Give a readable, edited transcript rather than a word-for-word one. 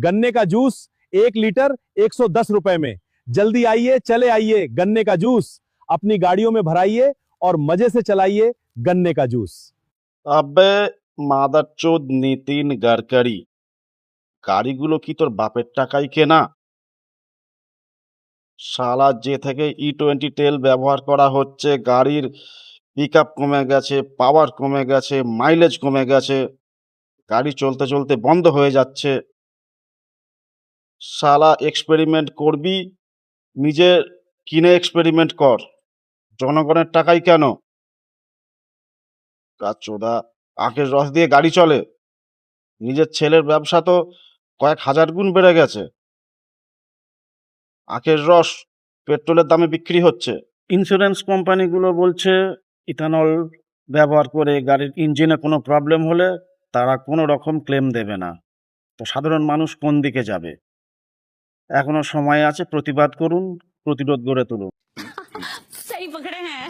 गन्ने का juice 1 litre 110 रुपए में। जल्दी आइए, चले आइए, गन्ने का जूस अपनी गाड़ियों में भराइए और मजे से चलाइए गन्ने का जूस। আবে মাদারচোদ নিতিন গাডকারি, গাড়িগুলো কি তোর বাপের টাকায় কেনা? শালা যে থেকে E20 তেল ব্যবহার করা হচ্ছে, গাড়ির পিকআপ কমে গেছে, পাওয়ার কমে গেছে, মাইলেজ কমে গেছে, গাড়ি চলতে চলতে বন্ধ হয়ে যাচ্ছে। শালা এক্সপেরিমেন্ট করবি, নিজে কিনে এক্সপেরিমেন্ট কর, জনগণের টাকায় কেন? কাচোদা, আখের রস দিয়ে গাড়ি চলে? নিজের ছেলের ব্যবসা তো কয়েক হাজার গুণ বেড়ে গেছে, আখের রস পেট্রোলের দামে বিক্রি হচ্ছে। ইন্স্যুরেন্স কোম্পানিগুলো বলছে ইথানল ব্যবহার করে গাড়ির ইঞ্জিনে কোনো প্রবলেম হলে তারা কোনো রকম ক্লেম দেবে না। তো সাধারণ মানুষ কোন দিকে যাবে? এখনো সময় আছে, প্রতিবাদ করুন, প্রতিরোধ গড়ে তুলুন। सही पकड़े हैं।